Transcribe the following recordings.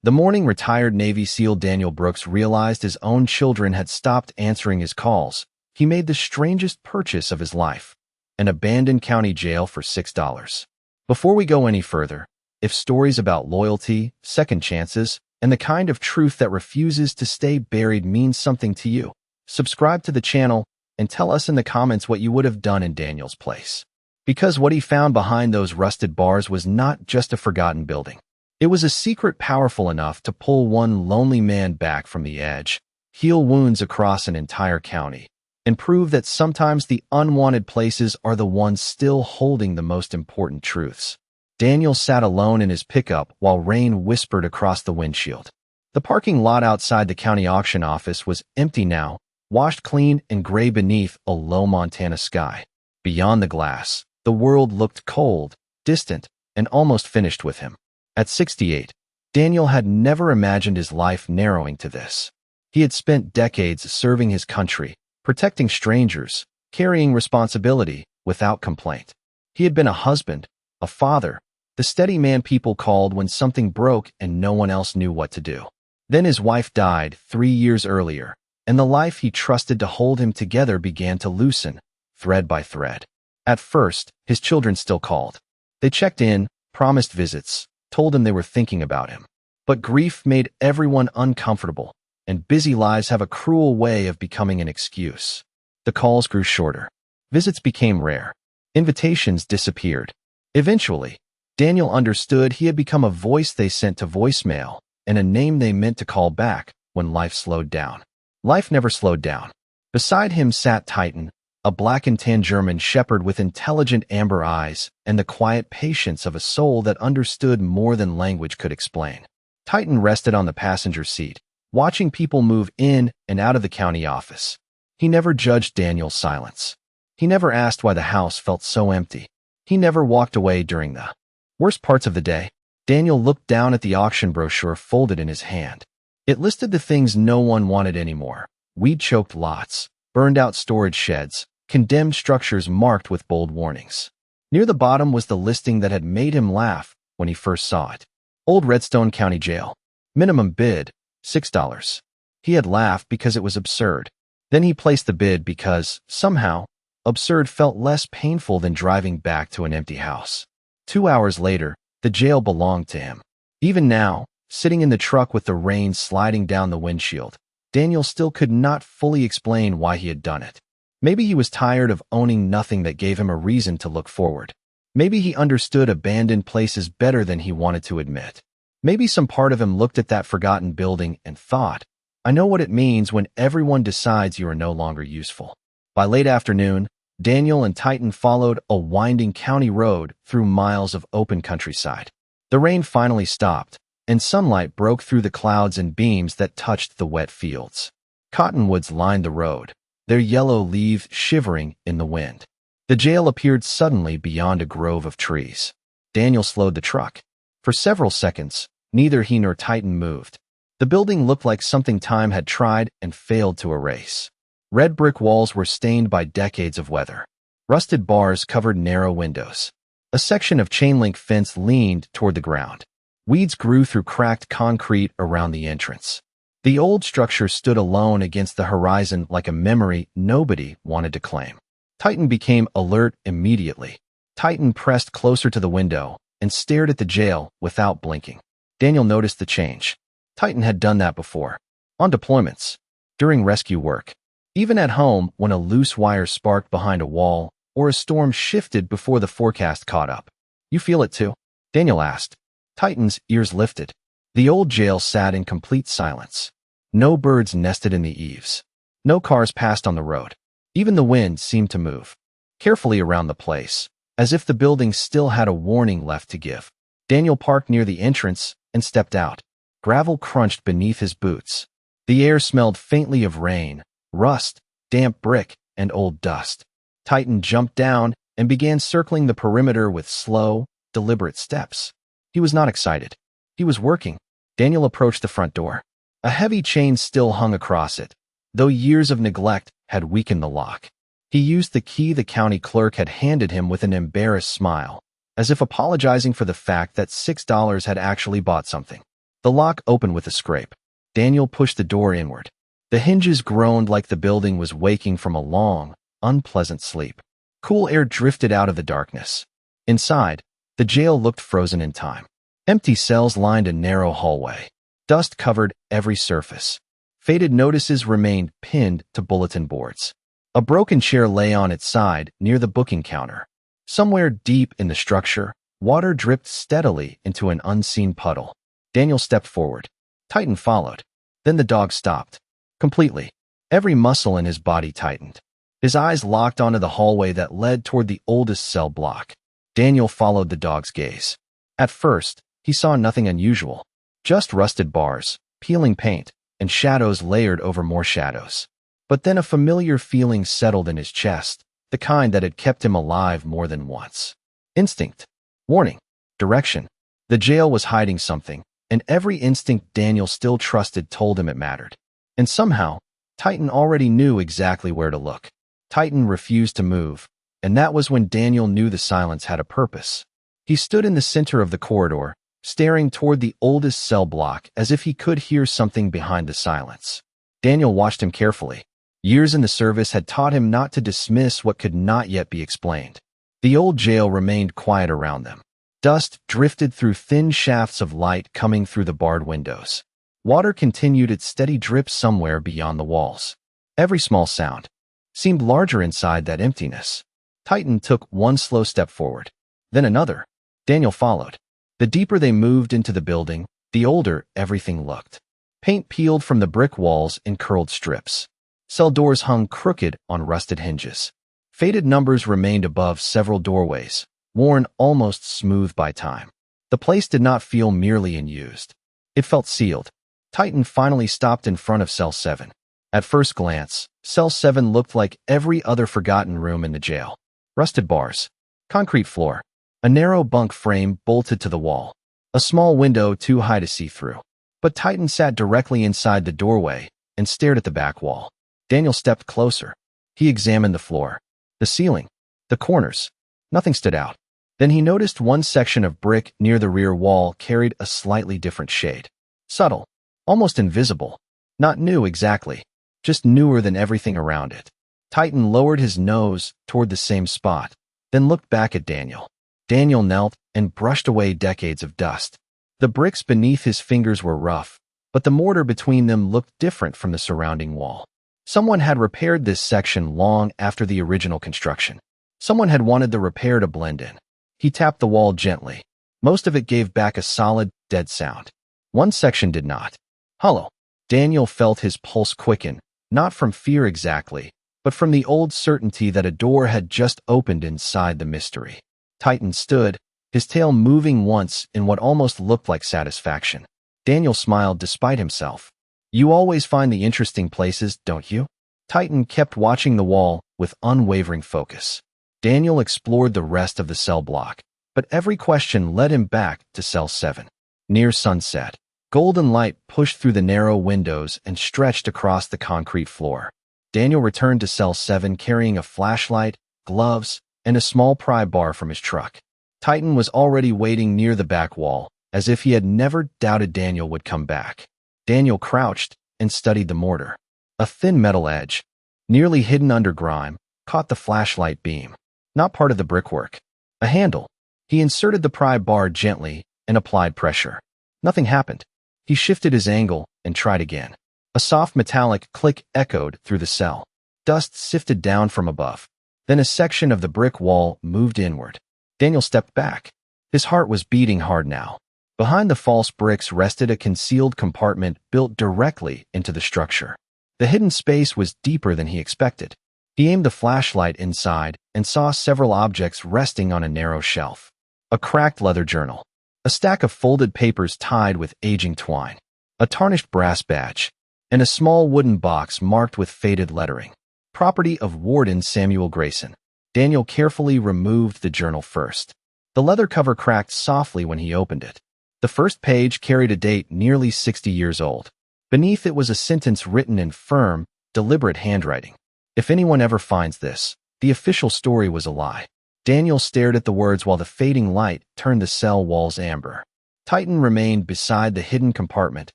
The morning retired Navy SEAL Daniel Brooks realized his own children had stopped answering his calls. He made the strangest purchase of his life, an abandoned county jail for $6. Before we go any further, if stories about loyalty, second chances, and the kind of truth that refuses to stay buried means something to you, subscribe to the channel and tell us in the comments what you would have done in Daniel's place. Because what he found behind those rusted bars was not just a forgotten building. It was a secret powerful enough to pull one lonely man back from the edge, heal wounds across an entire county, and prove that sometimes the unwanted places are the ones still holding the most important truths. Daniel sat alone in his pickup while rain whispered across the windshield. The parking lot outside the county auction office was empty now, washed clean and gray beneath a low Montana sky. Beyond the glass, the world looked cold, distant, and almost finished with him. At 68, Daniel had never imagined his life narrowing to this. He had spent decades serving his country, protecting strangers, carrying responsibility without complaint. He had been a husband, a father, the steady man people called when something broke and no one else knew what to do. Then his wife died 3 years earlier, and the life he trusted to hold him together began to loosen, thread by thread. At first, his children still called. They checked in, promised visits, told him they were thinking about him. But grief made everyone uncomfortable, and busy lives have a cruel way of becoming an excuse. The calls grew shorter. Visits became rare. Invitations disappeared. Eventually, Daniel understood he had become a voice they sent to voicemail and a name they meant to call back when life slowed down. Life never slowed down. Beside him sat Titan, a black and tan German shepherd with intelligent amber eyes and the quiet patience of a soul that understood more than language could explain. Titan rested on the passenger seat, watching people move in and out of the county office. He never judged Daniel's silence. He never asked why the house felt so empty. He never walked away during the worst parts of the day. Daniel looked down at the auction brochure folded in his hand. It listed the things no one wanted anymore: weed-choked lots, burned-out storage sheds, condemned structures marked with bold warnings. Near the bottom was the listing that had made him laugh when he first saw it. Old Redstone County Jail. Minimum bid, $6. He had laughed because it was absurd. Then he placed the bid because, somehow, absurd felt less painful than driving back to an empty house. 2 hours later, the jail belonged to him. Even now, sitting in the truck with the rain sliding down the windshield, Daniel still could not fully explain why he had done it. Maybe he was tired of owning nothing that gave him a reason to look forward. Maybe he understood abandoned places better than he wanted to admit. Maybe some part of him looked at that forgotten building and thought, I know what it means when everyone decides you are no longer useful. By late afternoon, Daniel and Titan followed a winding county road through miles of open countryside. The rain finally stopped, and sunlight broke through the clouds and beams that touched the wet fields. Cottonwoods lined the road, their yellow leaves shivering in the wind. The jail appeared suddenly beyond a grove of trees. Daniel slowed the truck. For several seconds, neither he nor Titan moved. The building looked like something time had tried and failed to erase. Red brick walls were stained by decades of weather. Rusted bars covered narrow windows. A section of chain-link fence leaned toward the ground. Weeds grew through cracked concrete around the entrance. The old structure stood alone against the horizon like a memory nobody wanted to claim. Titan became alert immediately. Titan pressed closer to the window and stared at the jail without blinking. Daniel noticed the change. Titan had done that before. On deployments. During rescue work. Even at home when a loose wire sparked behind a wall or a storm shifted before the forecast caught up. You feel it too? Daniel asked. Titan's ears lifted. The old jail sat in complete silence. No birds nested in the eaves. No cars passed on the road. Even the wind seemed to move carefully around the place, as if the building still had a warning left to give. Daniel parked near the entrance and stepped out. Gravel crunched beneath his boots. The air smelled faintly of rain, rust, damp brick, and old dust. Titan jumped down and began circling the perimeter with slow, deliberate steps. He was not excited. He was working. Daniel approached the front door. A heavy chain still hung across it, though years of neglect had weakened the lock. He used the key the county clerk had handed him with an embarrassed smile, as if apologizing for the fact that $6 had actually bought something. The lock opened with a scrape. Daniel pushed the door inward. The hinges groaned like the building was waking from a long, unpleasant sleep. Cool air drifted out of the darkness. Inside, the jail looked frozen in time. Empty cells lined a narrow hallway. Dust covered every surface. Faded notices remained pinned to bulletin boards. A broken chair lay on its side near the booking counter. Somewhere deep in the structure, water dripped steadily into an unseen puddle. Daniel stepped forward. Titan followed. Then the dog stopped. Completely. Every muscle in his body tightened. His eyes locked onto the hallway that led toward the oldest cell block. Daniel followed the dog's gaze. At first, he saw nothing unusual. Just rusted bars, peeling paint, and shadows layered over more shadows. But then a familiar feeling settled in his chest, the kind that had kept him alive more than once. Instinct. Warning. Direction. The jail was hiding something, and every instinct Daniel still trusted told him it mattered. And somehow, Titan already knew exactly where to look. Titan refused to move, and that was when Daniel knew the silence had a purpose. He stood in the center of the corridor, staring toward the oldest cell block as if he could hear something behind the silence. Daniel watched him carefully. Years in the service had taught him not to dismiss what could not yet be explained. The old jail remained quiet around them. Dust drifted through thin shafts of light coming through the barred windows. Water continued its steady drip somewhere beyond the walls. Every small sound seemed larger inside that emptiness. Titan took one slow step forward, then another. Daniel followed. The deeper they moved into the building, the older everything looked. Paint peeled from the brick walls in curled strips. Cell doors hung crooked on rusted hinges. Faded numbers remained above several doorways, worn almost smooth by time. The place did not feel merely unused. It felt sealed. Titan finally stopped in front of Cell 7. At first glance, Cell 7 looked like every other forgotten room in the jail. Rusted bars, concrete floor, a narrow bunk frame bolted to the wall, a small window too high to see through. But Titan sat directly inside the doorway and stared at the back wall. Daniel stepped closer. He examined the floor, the ceiling, the corners. Nothing stood out. Then he noticed one section of brick near the rear wall carried a slightly different shade. Subtle, almost invisible. Not new exactly, just newer than everything around it. Titan lowered his nose toward the same spot, then looked back at Daniel. Daniel knelt and brushed away decades of dust. The bricks beneath his fingers were rough, but the mortar between them looked different from the surrounding wall. Someone had repaired this section long after the original construction. Someone had wanted the repair to blend in. He tapped the wall gently. Most of it gave back a solid, dead sound. One section did not. Hollow. Daniel felt his pulse quicken, not from fear exactly, but from the old certainty that a door had just opened inside the mystery. Titan stood, his tail moving once in what almost looked like satisfaction. Daniel smiled despite himself. You always find the interesting places, don't you? Titan kept watching the wall with unwavering focus. Daniel explored the rest of the cell block, but every question led him back to Cell 7. Near sunset, golden light pushed through the narrow windows and stretched across the concrete floor. Daniel returned to Cell 7 carrying a flashlight, gloves, and a small pry bar from his truck. Titan was already waiting near the back wall, as if he had never doubted Daniel would come back. Daniel crouched and studied the mortar. A thin metal edge, nearly hidden under grime, caught the flashlight beam. Not part of the brickwork. A handle. He inserted the pry bar gently and applied pressure. Nothing happened. He shifted his angle and tried again. A soft metallic click echoed through the cell. Dust sifted down from above. Then a section of the brick wall moved inward. Daniel stepped back. His heart was beating hard now. Behind the false bricks rested a concealed compartment built directly into the structure. The hidden space was deeper than he expected. He aimed the flashlight inside and saw several objects resting on a narrow shelf. A cracked leather journal. A stack of folded papers tied with aging twine. A tarnished brass badge. And a small wooden box marked with faded lettering. Property of Warden Samuel Grayson. Daniel carefully removed the journal first. The leather cover cracked softly when he opened it. The first page carried a date nearly 60 years old. Beneath it was a sentence written in firm, deliberate handwriting. If anyone ever finds this, the official story was a lie. Daniel stared at the words while the fading light turned the cell walls amber. Titan remained beside the hidden compartment,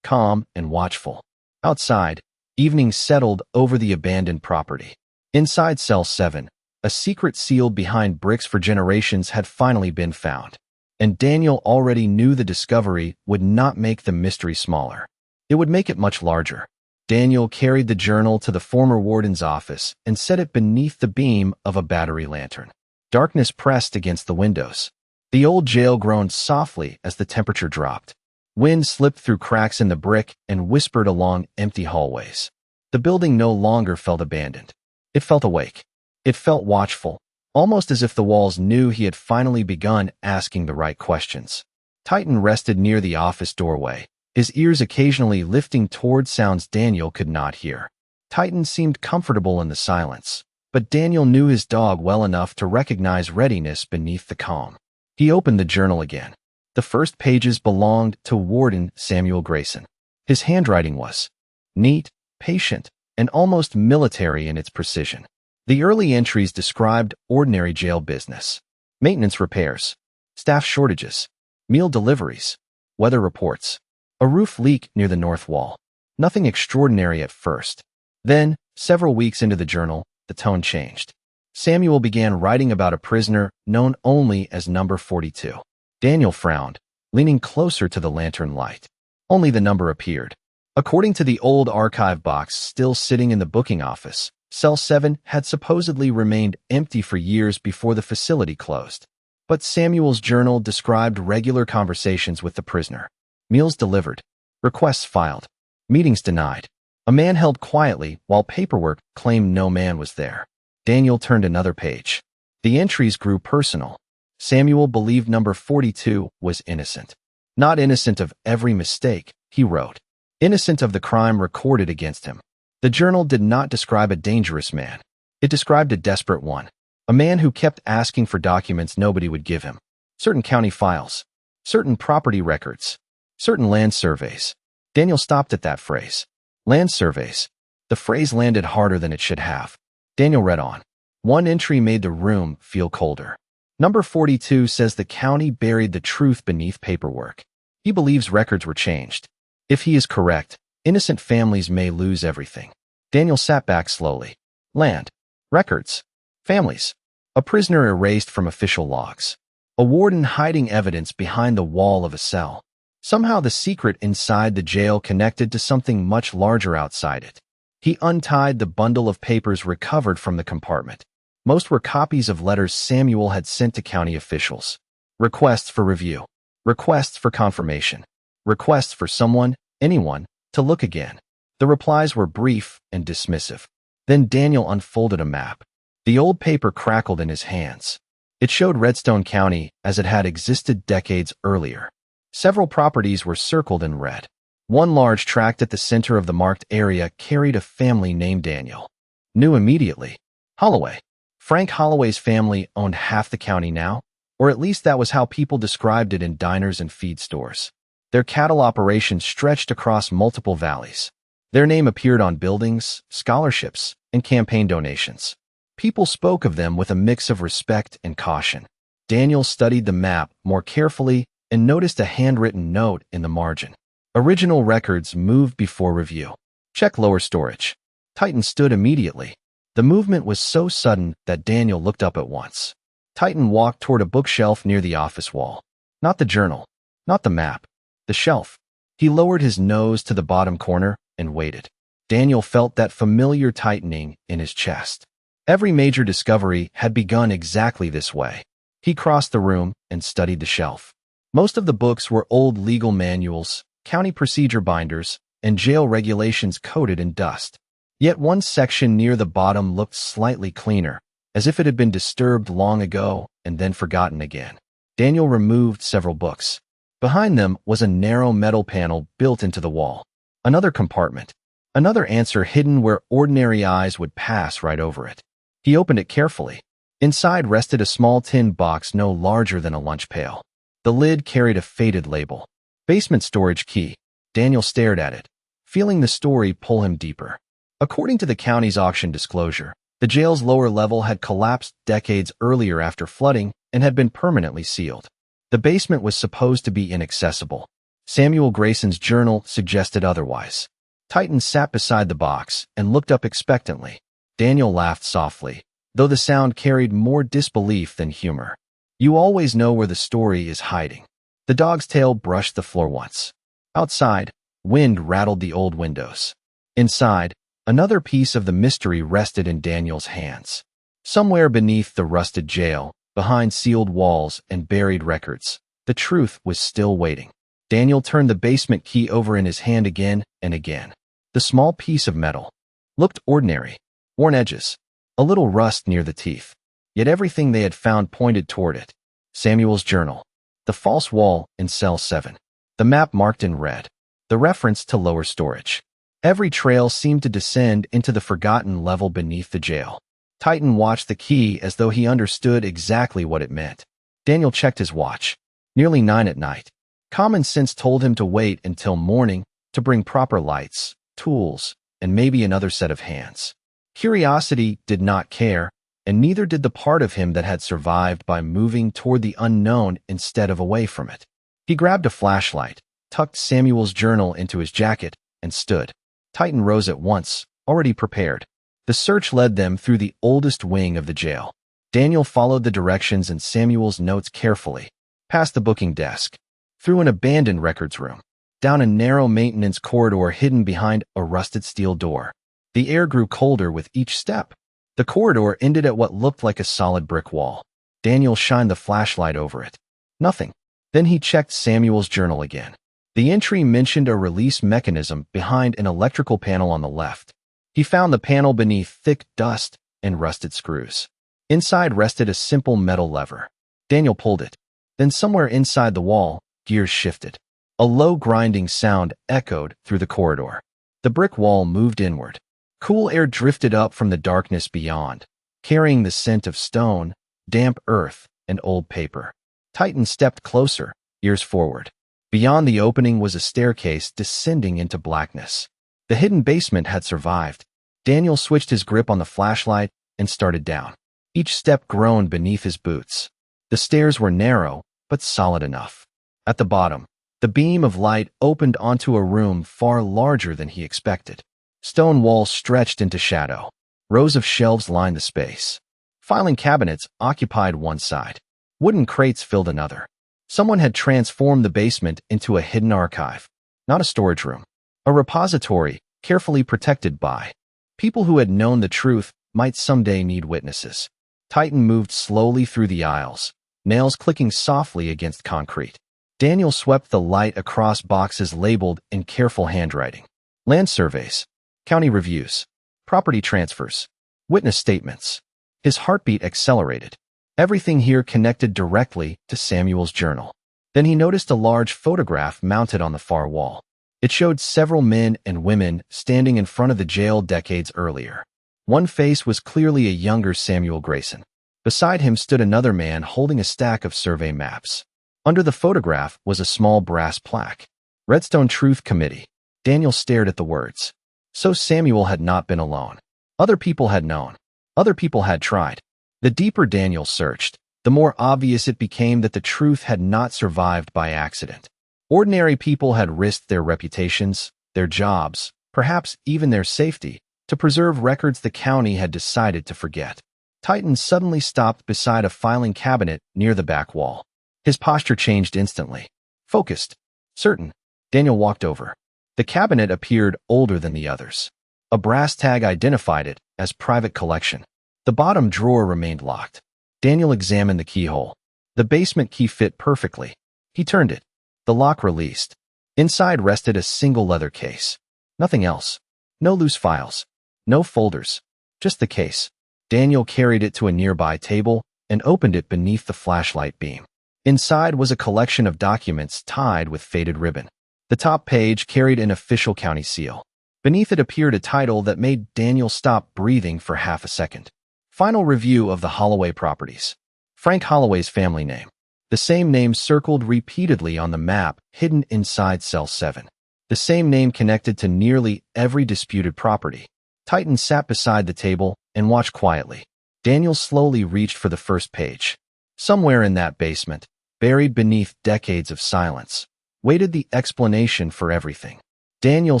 calm and watchful. Outside, evening settled over the abandoned property. Inside Cell 7, a secret sealed behind bricks for generations had finally been found, and Daniel already knew the discovery would not make the mystery smaller. It would make it much larger. Daniel carried the journal to the former warden's office and set it beneath the beam of a battery lantern. Darkness pressed against the windows. The old jail groaned softly as the temperature dropped. Wind slipped through cracks in the brick and whispered along empty hallways. The building no longer felt abandoned. It felt awake. It felt watchful, almost as if the walls knew he had finally begun asking the right questions. Titan rested near the office doorway, his ears occasionally lifting toward sounds Daniel could not hear. Titan seemed comfortable in the silence, but Daniel knew his dog well enough to recognize readiness beneath the calm. He opened the journal again. The first pages belonged to Warden Samuel Grayson. His handwriting was neat, patient, and almost military in its precision. The early entries described ordinary jail business: maintenance repairs, staff shortages, meal deliveries, weather reports, a roof leak near the north wall. Nothing extraordinary at first. Then, several weeks into the journal, the tone changed. Samuel began writing about a prisoner known only as Number 42. Daniel frowned, leaning closer to the lantern light. Only the number appeared. According to the old archive box still sitting in the booking office, Cell 7 had supposedly remained empty for years before the facility closed. But Samuel's journal described regular conversations with the prisoner. Meals delivered, requests filed, meetings denied. A man held quietly while paperwork claimed no man was there. Daniel turned another page. The entries grew personal. Samuel believed Number 42 was innocent. Not innocent of every mistake, he wrote. Innocent of the crime recorded against him. The journal did not describe a dangerous man. It described a desperate one. A man who kept asking for documents nobody would give him. Certain county files. Certain property records. Certain land surveys. Daniel stopped at that phrase. Land surveys. The phrase landed harder than it should have. Daniel read on. One entry made the room feel colder. Number 42 says the county buried the truth beneath paperwork. He believes records were changed. If he is correct, innocent families may lose everything. Daniel sat back slowly. Land. Records. Families. A prisoner erased from official logs. A warden hiding evidence behind the wall of a cell. Somehow the secret inside the jail connected to something much larger outside it. He untied the bundle of papers recovered from the compartment. Most were copies of letters Samuel had sent to county officials. Requests for review. Requests for confirmation. Requests for someone, anyone, to look again. The replies were brief and dismissive. Then Daniel unfolded a map. The old paper crackled in his hands. It showed Redstone County as it had existed decades earlier. Several properties were circled in red. One large tract at the center of the marked area carried a family named Daniel. Knew immediately. Holloway. Frank Holloway's family owned half the county now, or at least that was how people described it in diners and feed stores. Their cattle operations stretched across multiple valleys. Their name appeared on buildings, scholarships, and campaign donations. People spoke of them with a mix of respect and caution. Daniel studied the map more carefully and noticed a handwritten note in the margin. Original records moved before review. Check lower storage. Titan stood immediately. The movement was so sudden that Daniel looked up at once. Titan walked toward a bookshelf near the office wall. Not the journal. Not the map. The shelf. He lowered his nose to the bottom corner and waited. Daniel felt that familiar tightening in his chest. Every major discovery had begun exactly this way. He crossed the room and studied the shelf. Most of the books were old legal manuals, county procedure binders, and jail regulations coated in dust. Yet one section near the bottom looked slightly cleaner, as if it had been disturbed long ago and then forgotten again. Daniel removed several books. Behind them was a narrow metal panel built into the wall. Another compartment. Another answer hidden where ordinary eyes would pass right over it. He opened it carefully. Inside rested a small tin box no larger than a lunch pail. The lid carried a faded label. Basement storage key. Daniel stared at it, feeling the story pull him deeper. According to the county's auction disclosure, the jail's lower level had collapsed decades earlier after flooding and had been permanently sealed. The basement was supposed to be inaccessible. Samuel Grayson's journal suggested otherwise. Titan sat beside the box and looked up expectantly. Daniel laughed softly, though the sound carried more disbelief than humor. You always know where the story is hiding. The dog's tail brushed the floor once. Outside, wind rattled the old windows. Inside, another piece of the mystery rested in Daniel's hands. Somewhere beneath the rusted jail, behind sealed walls and buried records, the truth was still waiting. Daniel turned the basement key over in his hand again and again. The small piece of metal looked ordinary, worn edges, a little rust near the teeth. Yet everything they had found pointed toward it. Samuel's journal, the false wall in cell 7, the map marked in red, the reference to lower storage. Every trail seemed to descend into the forgotten level beneath the jail. Titan watched the key as though he understood exactly what it meant. Daniel checked his watch. Nearly 9 at night. Common sense told him to wait until morning to bring proper lights, tools, and maybe another set of hands. Curiosity did not care, and neither did the part of him that had survived by moving toward the unknown instead of away from it. He grabbed a flashlight, tucked Samuel's journal into his jacket, and stood. Titan rose at once, already prepared. The search led them through the oldest wing of the jail. Daniel followed the directions in Samuel's notes carefully, past the booking desk, through an abandoned records room, down a narrow maintenance corridor hidden behind a rusted steel door. The air grew colder with each step. The corridor ended at what looked like a solid brick wall. Daniel shined the flashlight over it. Nothing. Then he checked Samuel's journal again. The entry mentioned a release mechanism behind an electrical panel on the left. He found the panel beneath thick dust and rusted screws. Inside rested a simple metal lever. Daniel pulled it. Then somewhere inside the wall, gears shifted. A low grinding sound echoed through the corridor. The brick wall moved inward. Cool air drifted up from the darkness beyond, carrying the scent of stone, damp earth, and old paper. Titan stepped closer, ears forward. Beyond the opening was a staircase descending into blackness. The hidden basement had survived. Daniel switched his grip on the flashlight and started down. Each step groaned beneath his boots. The stairs were narrow, but solid enough. At the bottom, the beam of light opened onto a room far larger than he expected. Stone walls stretched into shadow. Rows of shelves lined the space. Filing cabinets occupied one side. Wooden crates filled another. Someone had transformed the basement into a hidden archive, not a storage room. A repository, carefully protected by people who had known the truth might someday need witnesses. Titan moved slowly through the aisles, nails clicking softly against concrete. Daniel swept the light across boxes labeled in careful handwriting. Land surveys, county reviews, property transfers, witness statements. His heartbeat accelerated. Everything here connected directly to Samuel's journal. Then he noticed a large photograph mounted on the far wall. It showed several men and women standing in front of the jail decades earlier. One face was clearly a younger Samuel Grayson. Beside him stood another man holding a stack of survey maps. Under the photograph was a small brass plaque. Redstone Truth Committee. Daniel stared at the words. So Samuel had not been alone. Other people had known. Other people had tried. The deeper Daniel searched, the more obvious it became that the truth had not survived by accident. Ordinary people had risked their reputations, their jobs, perhaps even their safety, to preserve records the county had decided to forget. Titan suddenly stopped beside a filing cabinet near the back wall. His posture changed instantly. Focused. Certain. Daniel walked over. The cabinet appeared older than the others. A brass tag identified it as private collection. The bottom drawer remained locked. Daniel examined the keyhole. The basement key fit perfectly. He turned it. The lock released. Inside rested a single leather case. Nothing else. No loose files. No folders. Just the case. Daniel carried it to a nearby table and opened it beneath the flashlight beam. Inside was a collection of documents tied with faded ribbon. The top page carried an official county seal. Beneath it appeared a title that made Daniel stop breathing for half a second. Final review of the Holloway properties. Frank Holloway's family name. The same name circled repeatedly on the map hidden inside Cell 7. The same name connected to nearly every disputed property. Titan sat beside the table and watched quietly. Daniel slowly reached for the first page. Somewhere in that basement, buried beneath decades of silence, waited the explanation for everything. Daniel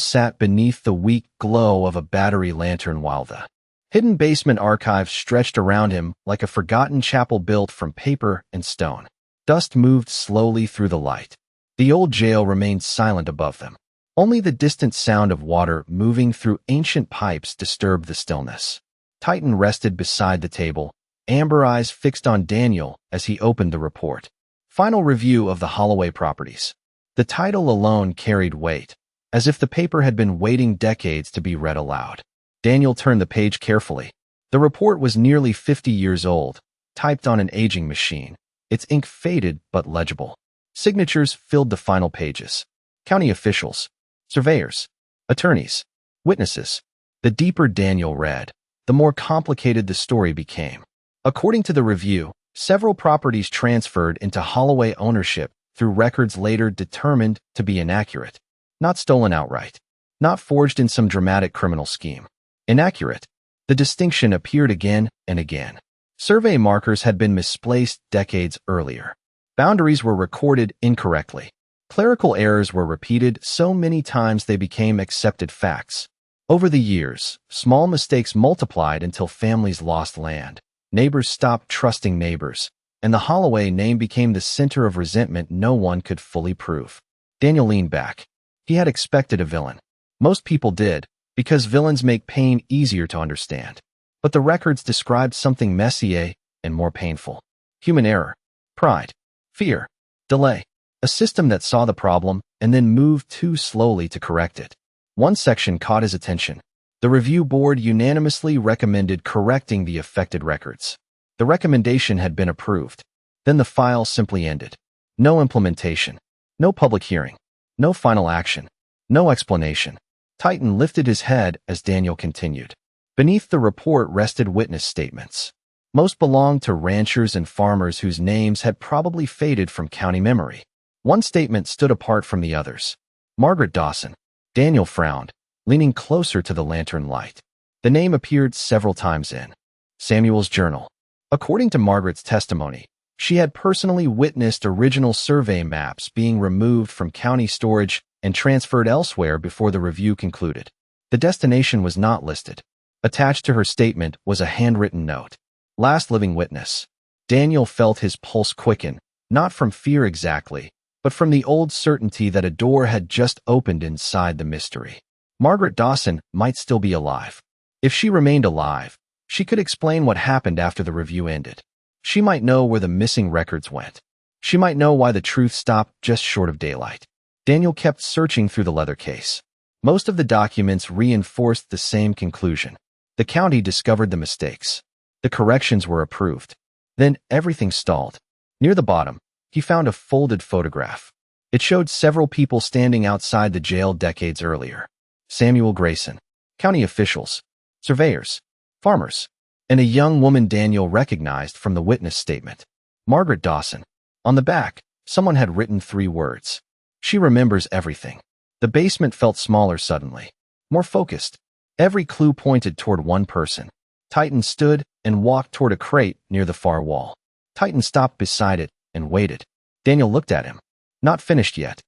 sat beneath the weak glow of a battery lantern while the hidden basement archive stretched around him like a forgotten chapel built from paper and stone. Dust moved slowly through the light. The old jail remained silent above them. Only the distant sound of water moving through ancient pipes disturbed the stillness. Titan rested beside the table, amber eyes fixed on Daniel as he opened the report. Final review of the Holloway properties. The title alone carried weight, as if the paper had been waiting decades to be read aloud. Daniel turned the page carefully. The report was nearly 50 years old, typed on an aging machine. Its ink faded but legible. Signatures filled the final pages. County officials, surveyors, attorneys, witnesses. The deeper Daniel read, the more complicated the story became. According to the review, several properties transferred into Holloway ownership through records later determined to be inaccurate. Not stolen outright. Not forged in some dramatic criminal scheme. Inaccurate. The distinction appeared again and again. Survey markers had been misplaced decades earlier. Boundaries were recorded incorrectly. Clerical errors were repeated so many times they became accepted facts. Over the years, small mistakes multiplied until families lost land. Neighbors stopped trusting neighbors, and the Holloway name became the center of resentment no one could fully prove. Daniel leaned back. He had expected a villain. Most people did, because villains make pain easier to understand. But the records described something messier and more painful. Human error, pride, fear, delay. A system that saw the problem and then moved too slowly to correct it. One section caught his attention. The review board unanimously recommended correcting the affected records. The recommendation had been approved. Then the file simply ended. No implementation. No public hearing. No final action. No explanation. Titan lifted his head as Daniel continued. Beneath the report rested witness statements. Most belonged to ranchers and farmers whose names had probably faded from county memory. One statement stood apart from the others. Margaret Dawson. Daniel frowned, leaning closer to the lantern light. The name appeared several times in Samuel's journal. According to Margaret's testimony, she had personally witnessed original survey maps being removed from county storage and transferred elsewhere before the review concluded. The destination was not listed. Attached to her statement was a handwritten note. Last living witness. Daniel felt his pulse quicken, not from fear exactly, but from the old certainty that a door had just opened inside the mystery. Margaret Dawson might still be alive. If she remained alive, she could explain what happened after the review ended. She might know where the missing records went. She might know why the truth stopped just short of daylight. Daniel kept searching through the leather case. Most of the documents reinforced the same conclusion. The county discovered the mistakes. The corrections were approved. Then everything stalled. Near the bottom, he found a folded photograph. It showed several people standing outside the jail decades earlier. Samuel Grayson, county officials, surveyors, farmers, and a young woman Daniel recognized from the witness statement. Margaret Dawson. On the back, someone had written 3 words. She remembers everything. The basement felt smaller suddenly, more focused. Every clue pointed toward one person. Titan stood and walked toward a crate near the far wall. Titan stopped beside it and waited. Daniel looked at him. Not finished yet.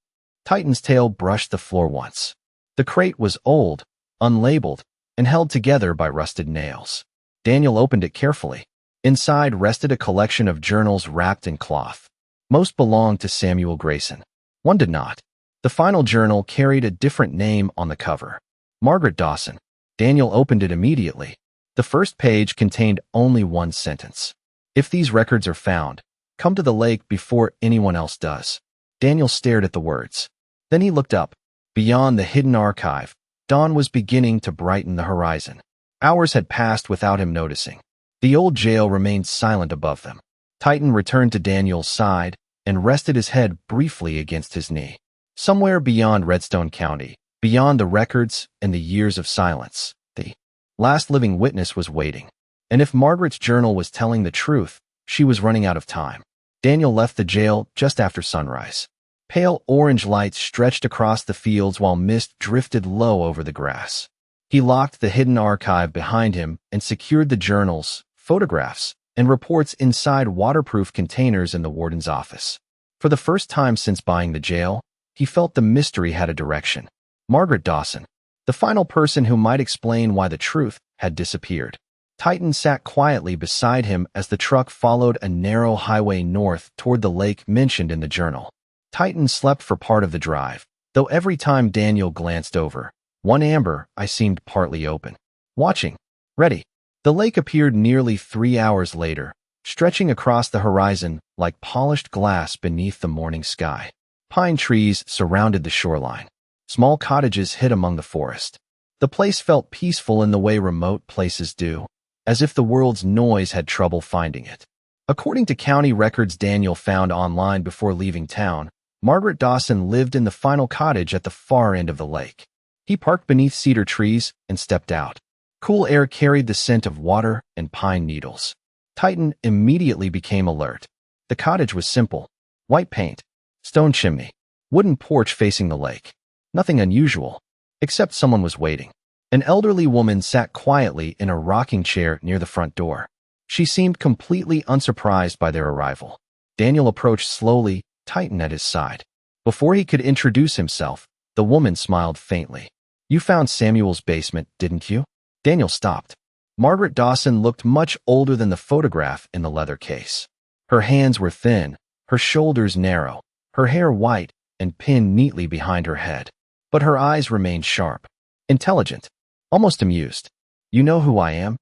Titan's tail brushed the floor once. The crate was old, unlabeled, and held together by rusted nails. Daniel opened it carefully. Inside rested a collection of journals wrapped in cloth. Most belonged to Samuel Grayson. One did not. The final journal carried a different name on the cover. Margaret Dawson. Daniel opened it immediately. The first page contained only one sentence. If these records are found, come to the lake before anyone else does. Daniel stared at the words. Then he looked up. Beyond the hidden archive, dawn was beginning to brighten the horizon. Hours had passed without him noticing. The old jail remained silent above them. Titan returned to Daniel's side and rested his head briefly against his knee. Somewhere beyond Redstone County, beyond the records and the years of silence, the last living witness was waiting. And if Margaret's journal was telling the truth, she was running out of time. Daniel left the jail just after sunrise. Pale orange lights stretched across the fields while mist drifted low over the grass. He locked the hidden archive behind him and secured the journals, photographs, and reports inside waterproof containers in the warden's office. For the first time since buying the jail, he felt the mystery had a direction. Margaret Dawson, the final person who might explain why the truth had disappeared. Titan sat quietly beside him as the truck followed a narrow highway north toward the lake mentioned in the journal. Titan slept for part of the drive, though every time Daniel glanced over, one amber eye seemed partly open. Watching. Ready. The lake appeared nearly 3 hours later, stretching across the horizon like polished glass beneath the morning sky. Pine trees surrounded the shoreline. Small cottages hid among the forest. The place felt peaceful in the way remote places do, as if the world's noise had trouble finding it. According to county records Daniel found online before leaving town, Margaret Dawson lived in the final cottage at the far end of the lake. He parked beneath cedar trees and stepped out. Cool air carried the scent of water and pine needles. Titan immediately became alert. The cottage was simple. White paint, stone chimney, wooden porch facing the lake. Nothing unusual, except someone was waiting. An elderly woman sat quietly in a rocking chair near the front door. She seemed completely unsurprised by their arrival. Daniel approached slowly, Titan at his side. Before he could introduce himself, the woman smiled faintly. "You found Samuel's basement, didn't you?" Daniel stopped. Margaret Dawson looked much older than the photograph in the leather case. Her hands were thin, her shoulders narrow, her hair white and pinned neatly behind her head. But her eyes remained sharp, intelligent, almost amused. "You know who I am?"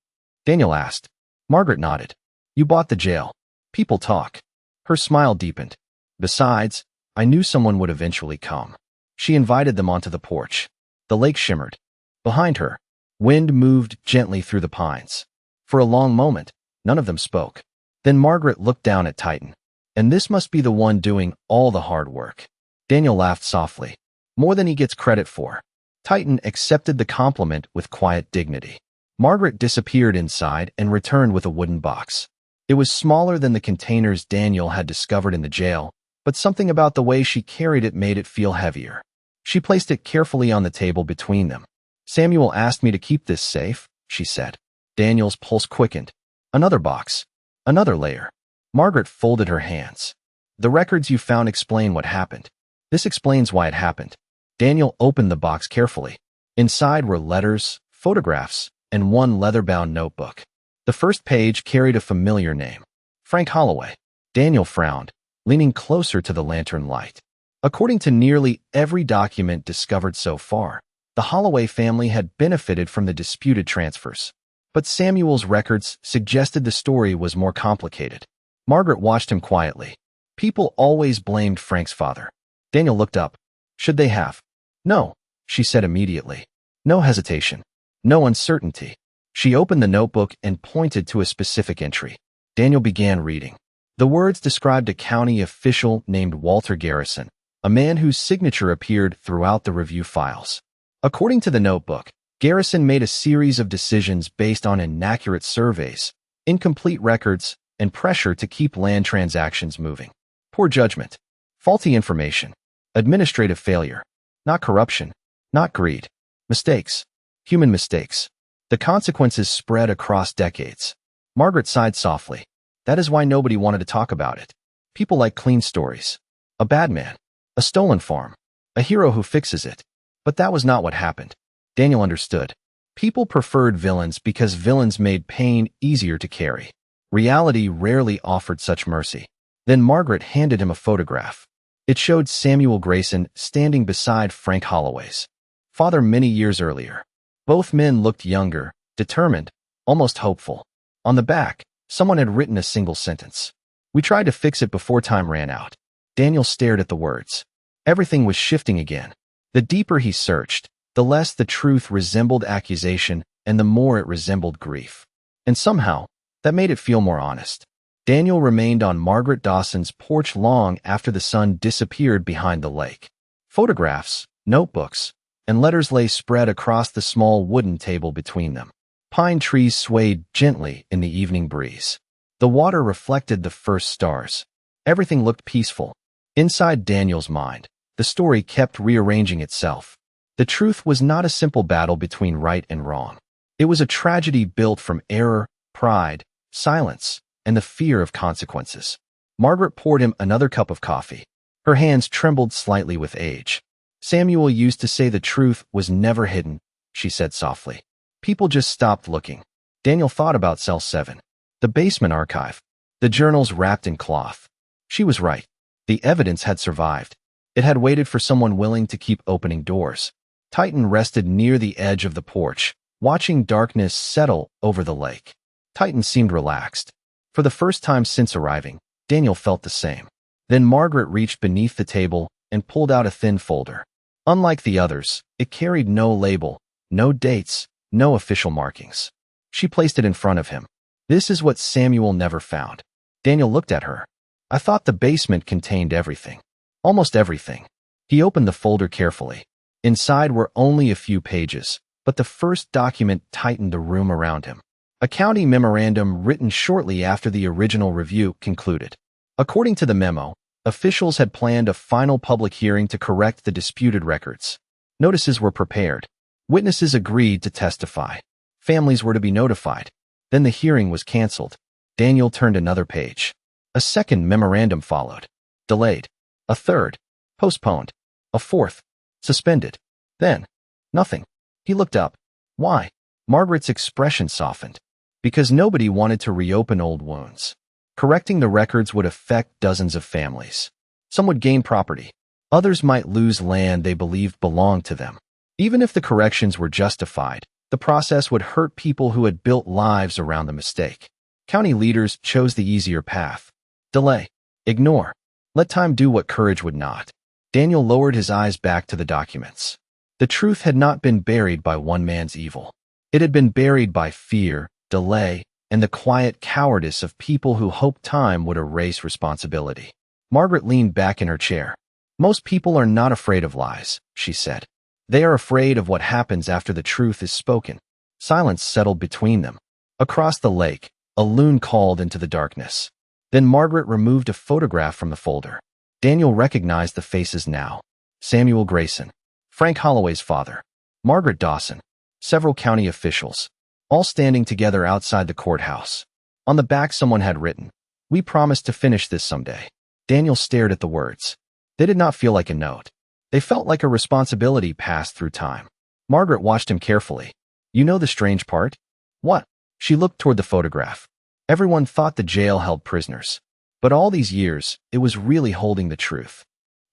Daniel asked. Margaret nodded. "You bought the jail. People talk." Her smile deepened. "Besides, I knew someone would eventually come." She invited them onto the porch. The lake shimmered. Behind her, wind moved gently through the pines. For a long moment, none of them spoke. Then Margaret looked down at Titan. "And this must be the one doing all the hard work." Daniel laughed softly. "More than he gets credit for." Titan accepted the compliment with quiet dignity. Margaret disappeared inside and returned with a wooden box. It was smaller than the containers Daniel had discovered in the jail, but something about the way she carried it made it feel heavier. She placed it carefully on the table between them. "Samuel asked me to keep this safe," she said. Daniel's pulse quickened. Another box. Another layer. Margaret folded her hands. "The records you found explain what happened. This explains why it happened." Daniel opened the box carefully. Inside were letters, photographs, and one leather-bound notebook. The first page carried a familiar name. Frank Holloway. Daniel frowned, leaning closer to the lantern light. According to nearly every document discovered so far, the Holloway family had benefited from the disputed transfers. But Samuel's records suggested the story was more complicated. Margaret watched him quietly. People always blamed Frank's father. Daniel looked up. "Should they have?" "No," she said immediately. No hesitation. No uncertainty. She opened the notebook and pointed to a specific entry. Daniel began reading. The words described a county official named Walter Garrison, a man whose signature appeared throughout the review files. According to the notebook, Garrison made a series of decisions based on inaccurate surveys, incomplete records, and pressure to keep land transactions moving. Poor judgment. Faulty information. Administrative failure. Not corruption. Not greed. Mistakes. Human mistakes. The consequences spread across decades. Margaret sighed softly. That is why nobody wanted to talk about it. People like clean stories. A bad man. A stolen farm. A hero who fixes it. But that was not what happened. Daniel understood. People preferred villains because villains made pain easier to carry. Reality rarely offered such mercy. Then Margaret handed him a photograph. It showed Samuel Grayson standing beside Frank Holloway's father many years earlier. Both men looked younger, determined, almost hopeful. On the back, someone had written a single sentence. "We tried to fix it before time ran out." Daniel stared at the words. Everything was shifting again. The deeper he searched, the less the truth resembled accusation and the more it resembled grief. And somehow, that made it feel more honest. Daniel remained on Margaret Dawson's porch long after the sun disappeared behind the lake. Photographs, notebooks, and letters lay spread across the small wooden table between them. Pine trees swayed gently in the evening breeze. The water reflected the first stars. Everything looked peaceful. Inside Daniel's mind, the story kept rearranging itself. The truth was not a simple battle between right and wrong. It was a tragedy built from error, pride, silence, and the fear of consequences. Margaret poured him another cup of coffee. Her hands trembled slightly with age. Samuel used to say the truth was never hidden, she said softly. People just stopped looking. Daniel thought about Cell 7, the basement archive, the journals wrapped in cloth. She was right. The evidence had survived. It had waited for someone willing to keep opening doors. Titan rested near the edge of the porch, watching darkness settle over the lake. Titan seemed relaxed. For the first time since arriving, Daniel felt the same. Then Margaret reached beneath the table and pulled out a thin folder. Unlike the others, it carried no label, no dates, no official markings. She placed it in front of him. This is what Samuel never found. Daniel looked at her. I thought the basement contained everything. Almost everything. He opened the folder carefully. Inside were only a few pages, but the first document tightened the room around him. A county memorandum written shortly after the original review concluded. According to the memo, officials had planned a final public hearing to correct the disputed records. Notices were prepared. Witnesses agreed to testify. Families were to be notified. Then the hearing was canceled. Daniel turned another page. A second memorandum followed. Delayed. A third. Postponed. A fourth. Suspended. Then, nothing. He looked up. Why? Margaret's expression softened. Because nobody wanted to reopen old wounds. Correcting the records would affect dozens of families. Some would gain property. Others might lose land they believed belonged to them. Even if the corrections were justified, the process would hurt people who had built lives around the mistake. County leaders chose the easier path. Delay. Ignore. Let time do what courage would not. Daniel lowered his eyes back to the documents. The truth had not been buried by one man's evil. It had been buried by fear, delay, and the quiet cowardice of people who hoped time would erase responsibility. Margaret leaned back in her chair. Most people are not afraid of lies, she said. They are afraid of what happens after the truth is spoken. Silence settled between them. Across the lake, a loon called into the darkness. Then Margaret removed a photograph from the folder. Daniel recognized the faces now. Samuel Grayson, Frank Holloway's father, Margaret Dawson, several county officials, all standing together outside the courthouse. On the back someone had written, "We promise to finish this someday." Daniel stared at the words. They did not feel like a note. They felt like a responsibility passed through time. Margaret watched him carefully. You know the strange part? What? She looked toward the photograph. Everyone thought the jail held prisoners. But all these years, it was really holding the truth.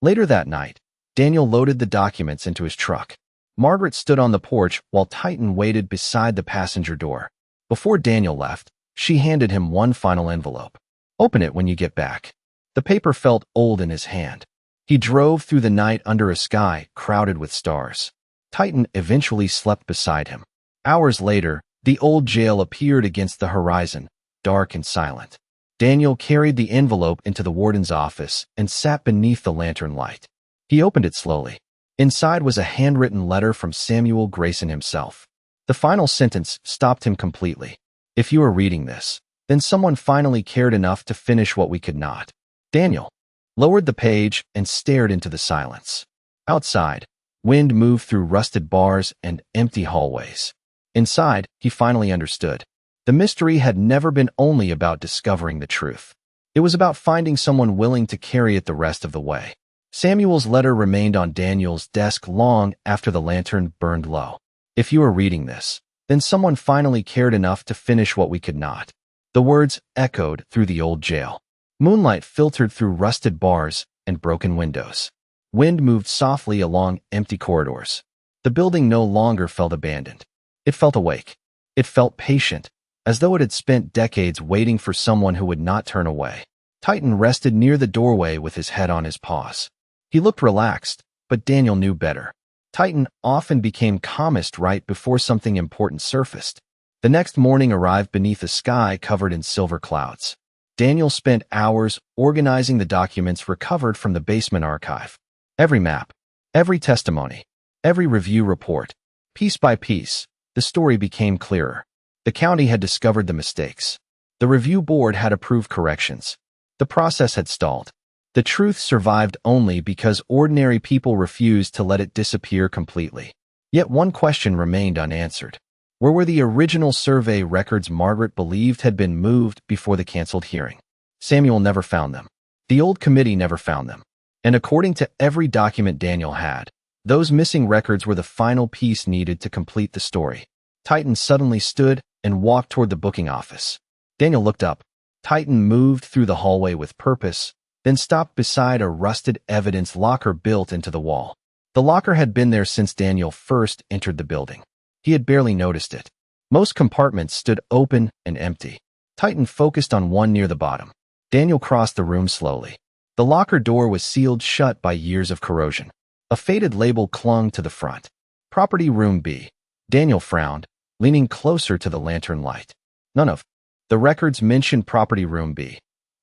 Later that night, Daniel loaded the documents into his truck. Margaret stood on the porch while Titan waited beside the passenger door. Before Daniel left, she handed him one final envelope. Open it when you get back. The paper felt old in his hand. He drove through the night under a sky crowded with stars. Titan eventually slept beside him. Hours later, the old jail appeared against the horizon, dark and silent. Daniel carried the envelope into the warden's office and sat beneath the lantern light. He opened it slowly. Inside was a handwritten letter from Samuel Grayson himself. The final sentence stopped him completely. If you are reading this, then someone finally cared enough to finish what we could not. Daniel lowered the page and stared into the silence. Outside, wind moved through rusted bars and empty hallways. Inside, he finally understood. The mystery had never been only about discovering the truth. It was about finding someone willing to carry it the rest of the way. Samuel's letter remained on Daniel's desk long after the lantern burned low. If you are reading this, then someone finally cared enough to finish what we could not. The words echoed through the old jail. Moonlight filtered through rusted bars and broken windows. Wind moved softly along empty corridors. The building no longer felt abandoned. It felt awake. It felt patient, as though it had spent decades waiting for someone who would not turn away. Titan rested near the doorway with his head on his paws. He looked relaxed, but Daniel knew better. Titan often became calmest right before something important surfaced. The next morning arrived beneath a sky covered in silver clouds. Daniel spent hours organizing the documents recovered from the basement archive. Every map, every testimony, every review report. Piece by piece, the story became clearer. The county had discovered the mistakes. The review board had approved corrections. The process had stalled. The truth survived only because ordinary people refused to let it disappear completely. Yet one question remained unanswered. Where were the original survey records Margaret believed had been moved before the canceled hearing? Samuel never found them. The old committee never found them. And according to every document Daniel had, those missing records were the final piece needed to complete the story. Titan suddenly stood and walked toward the booking office. Daniel looked up. Titan moved through the hallway with purpose, then stopped beside a rusted evidence locker built into the wall. The locker had been there since Daniel first entered the building. He had barely noticed it. Most compartments stood open and empty. Titan focused on one near the bottom. Daniel crossed the room slowly. The locker door was sealed shut by years of corrosion. A faded label clung to the front. Property Room B. Daniel frowned, leaning closer to the lantern light. None of the records mentioned Property Room B.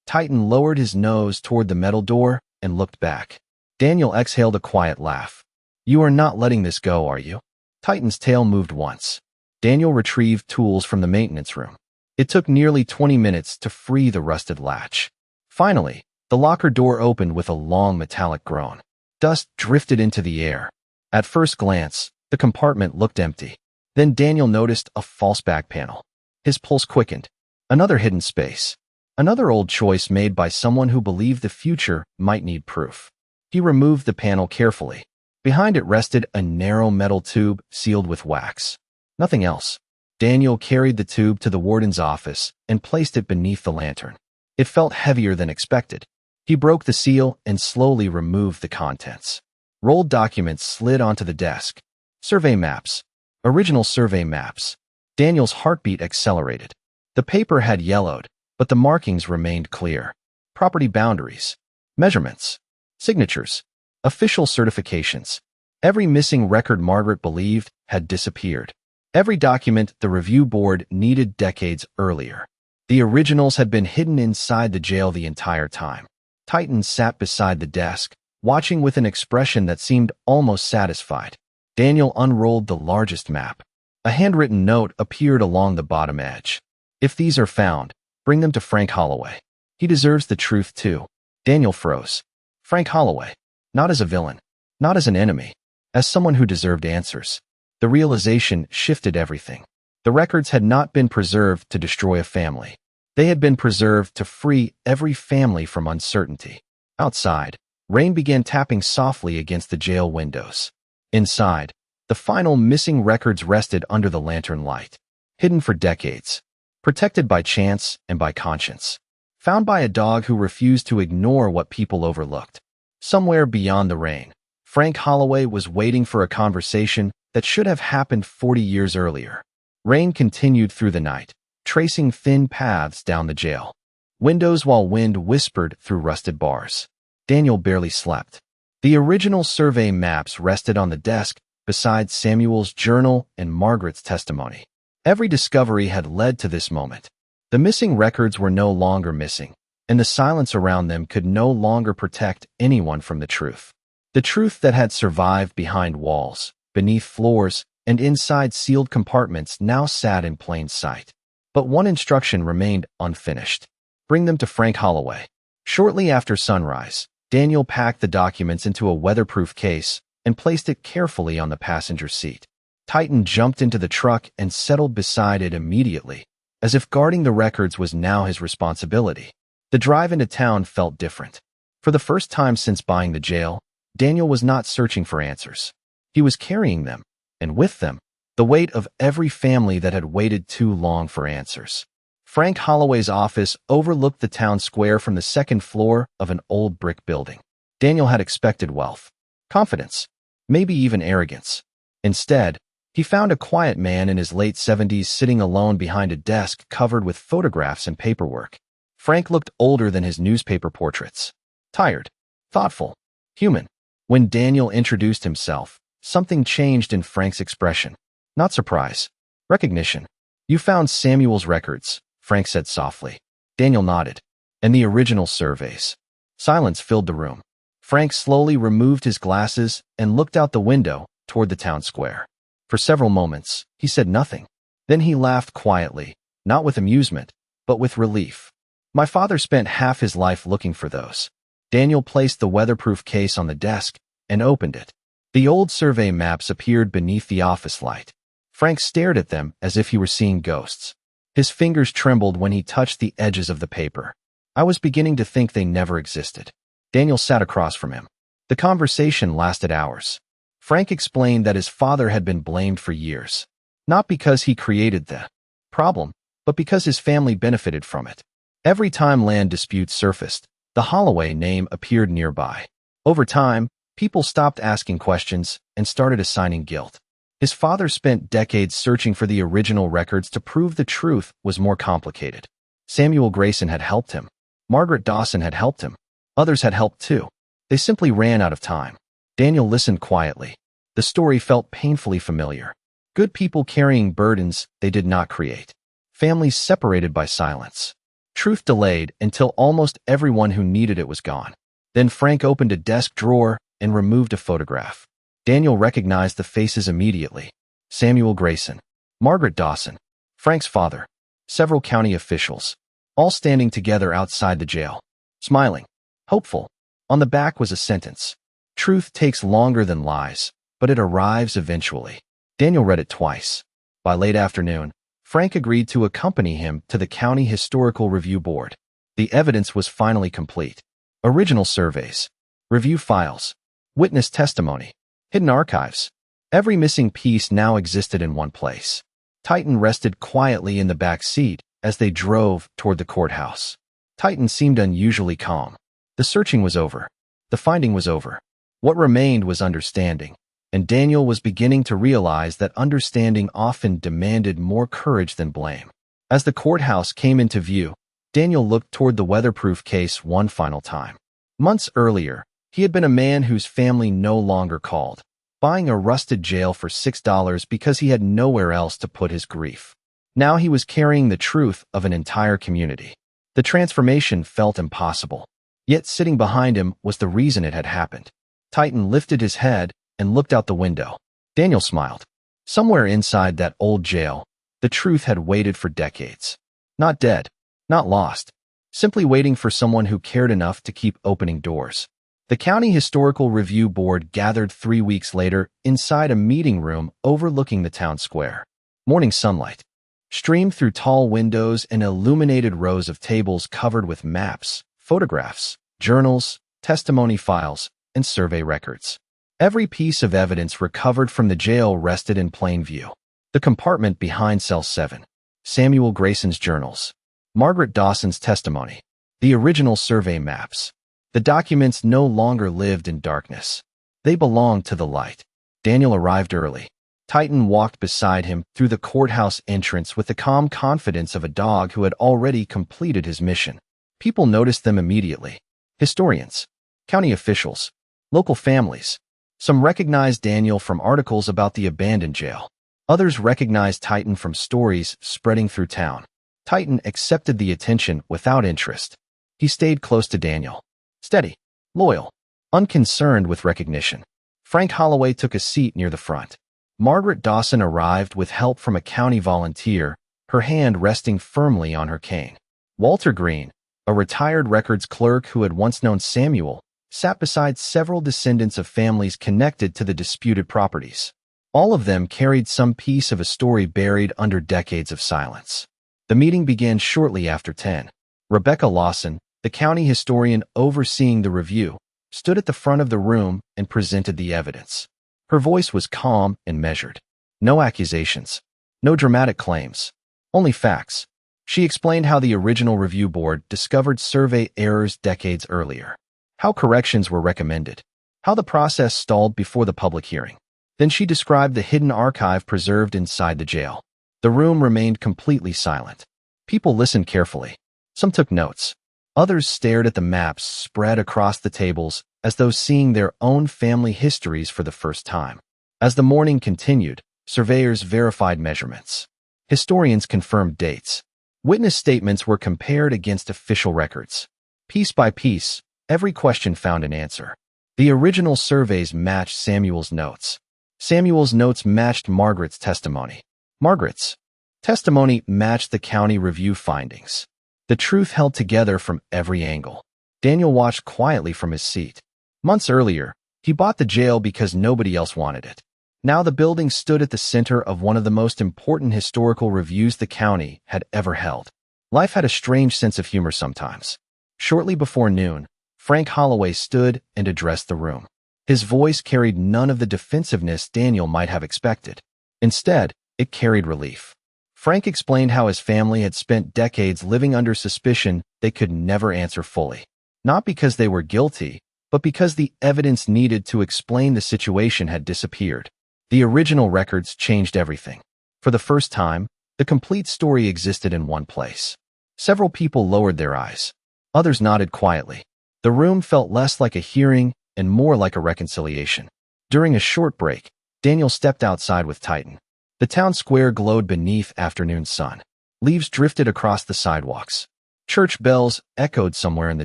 Titan lowered his nose toward the metal door and looked back. Daniel exhaled a quiet laugh. You are not letting this go, are you? Titan's tail moved once. Daniel retrieved tools from the maintenance room. It took nearly 20 minutes to free the rusted latch. Finally, the locker door opened with a long metallic groan. Dust drifted into the air. At first glance, the compartment looked empty. Then Daniel noticed a false back panel. His pulse quickened. Another hidden space. Another old choice made by someone who believed the future might need proof. He removed the panel carefully. Behind it rested a narrow metal tube sealed with wax. Nothing else. Daniel carried the tube to the warden's office and placed it beneath the lantern. It felt heavier than expected. He broke the seal and slowly removed the contents. Rolled documents slid onto the desk. Survey maps. Original survey maps. Daniel's heartbeat accelerated. The paper had yellowed, but the markings remained clear. Property boundaries. Measurements. Signatures. Official certifications. Every missing record Margaret believed had disappeared. Every document the review board needed decades earlier. The originals had been hidden inside the jail the entire time. Titan sat beside the desk, watching with an expression that seemed almost satisfied. Daniel unrolled the largest map. A handwritten note appeared along the bottom edge. If these are found, bring them to Frank Holloway. He deserves the truth too. Daniel froze. Frank Holloway. Not as a villain. Not as an enemy. As someone who deserved answers. The realization shifted everything. The records had not been preserved to destroy a family. They had been preserved to free every family from uncertainty. Outside, rain began tapping softly against the jail windows. Inside, the final missing records rested under the lantern light. Hidden for decades. Protected by chance and by conscience. Found by a dog who refused to ignore what people overlooked. Somewhere beyond the rain, Frank Holloway was waiting for a conversation that should have happened 40 years earlier. Rain continued through the night, tracing thin paths down the jail. Windows while wind whispered through rusted bars. Daniel barely slept. The original survey maps rested on the desk beside Samuel's journal and Margaret's testimony. Every discovery had led to this moment. The missing records were no longer missing, and the silence around them could no longer protect anyone from the truth. The truth that had survived behind walls, beneath floors, and inside sealed compartments now sat in plain sight. But one instruction remained unfinished. Bring them to Frank Holloway. Shortly after sunrise, Daniel packed the documents into a weatherproof case and placed it carefully on the passenger seat. Titan jumped into the truck and settled beside it immediately, as if guarding the records was now his responsibility. The drive into town felt different. For the first time since buying the jail, Daniel was not searching for answers. He was carrying them, and with them, the weight of every family that had waited too long for answers. Frank Holloway's office overlooked the town square from the second floor of an old brick building. Daniel had expected wealth, confidence, maybe even arrogance. Instead, he found a quiet man in his late 70s sitting alone behind a desk covered with photographs and paperwork. Frank looked older than his newspaper portraits. Tired, thoughtful, human. When Daniel introduced himself, something changed in Frank's expression. Not surprise. Recognition. You found Samuel's records, Frank said softly. Daniel nodded. And the original surveys. Silence filled the room. Frank slowly removed his glasses and looked out the window toward the town square. For several moments, he said nothing. Then he laughed quietly, not with amusement, but with relief. My father spent half his life looking for those. Daniel placed the weatherproof case on the desk and opened it. The old survey maps appeared beneath the office light. Frank stared at them as if he were seeing ghosts. His fingers trembled when he touched the edges of the paper. I was beginning to think they never existed. Daniel sat across from him. The conversation lasted hours. Frank explained that his father had been blamed for years, not because he created the problem, but because his family benefited from it. Every time land disputes surfaced, the Holloway name appeared nearby. Over time, people stopped asking questions and started assigning guilt. His father spent decades searching for the original records to prove the truth was more complicated. Samuel Grayson had helped him. Margaret Dawson had helped him. Others had helped too. They simply ran out of time. Daniel listened quietly. The story felt painfully familiar. Good people carrying burdens they did not create. Families separated by silence. Truth delayed until almost everyone who needed it was gone. Then Frank opened a desk drawer and removed a photograph. Daniel recognized the faces immediately. Samuel Grayson, Margaret Dawson, Frank's father, several county officials, all standing together outside the jail, smiling, hopeful. On the back was a sentence. Truth takes longer than lies, but it arrives eventually. Daniel read it twice. By late afternoon, Frank agreed to accompany him to the County Historical Review Board. The evidence was finally complete. Original surveys, review files, witness testimony, hidden archives. Every missing piece now existed in one place. Titan rested quietly in the back seat as they drove toward the courthouse. Titan seemed unusually calm. The searching was over. The finding was over. What remained was understanding, and Daniel was beginning to realize that understanding often demanded more courage than blame. As the courthouse came into view, Daniel looked toward the weatherproof case one final time. Months earlier, he had been a man whose family no longer called, buying a rusted jail for $6 because he had nowhere else to put his grief. Now he was carrying the truth of an entire community. The transformation felt impossible. Yet sitting behind him was the reason it had happened. Titan lifted his head and looked out the window. Daniel smiled. Somewhere inside that old jail, the truth had waited for decades. Not dead, not lost, simply waiting for someone who cared enough to keep opening doors. The County Historical Review Board gathered 3 weeks later inside a meeting room overlooking the town square. Morning sunlight streamed through tall windows and illuminated rows of tables covered with maps, photographs, journals, testimony files, and survey records. Every piece of evidence recovered from the jail rested in plain view. The compartment behind Cell 7, Samuel Grayson's journals, Margaret Dawson's testimony, the original survey maps. The documents no longer lived in darkness. They belonged to the light. Daniel arrived early. Titan walked beside him through the courthouse entrance with the calm confidence of a dog who had already completed his mission. People noticed them immediately. Historians, county officials, local families. Some recognized Daniel from articles about the abandoned jail. Others recognized Titan from stories spreading through town. Titan accepted the attention without interest. He stayed close to Daniel. Steady, loyal, unconcerned with recognition. Frank Holloway took a seat near the front. Margaret Dawson arrived with help from a county volunteer, her hand resting firmly on her cane. Walter Green, a retired records clerk who had once known Samuel, sat beside several descendants of families connected to the disputed properties. All of them carried some piece of a story buried under decades of silence. The meeting began shortly after 10. Rebecca Lawson, the county historian overseeing the review, stood at the front of the room and presented the evidence. Her voice was calm and measured. No accusations, no dramatic claims, only facts. She explained how the original review board discovered survey errors decades earlier, how corrections were recommended, how the process stalled before the public hearing. Then she described the hidden archive preserved inside the jail. The room remained completely silent. People listened carefully. Some took notes. Others stared at the maps spread across the tables as though seeing their own family histories for the first time. As the morning continued, surveyors verified measurements. Historians confirmed dates. Witness statements were compared against official records. Piece by piece, every question found an answer. The original surveys matched Samuel's notes. Samuel's notes matched Margaret's testimony. Margaret's testimony matched the county review findings. The truth held together from every angle. Daniel watched quietly from his seat. Months earlier, he bought the jail because nobody else wanted it. Now the building stood at the center of one of the most important historical reviews the county had ever held. Life had a strange sense of humor sometimes. Shortly before noon, Frank Holloway stood and addressed the room. His voice carried none of the defensiveness Daniel might have expected. Instead, it carried relief. Frank explained how his family had spent decades living under suspicion they could never answer fully. Not because they were guilty, but because the evidence needed to explain the situation had disappeared. The original records changed everything. For the first time, the complete story existed in one place. Several people lowered their eyes. Others nodded quietly. The room felt less like a hearing and more like a reconciliation. During a short break, Daniel stepped outside with Titan. The town square glowed beneath afternoon sun. Leaves drifted across the sidewalks. Church bells echoed somewhere in the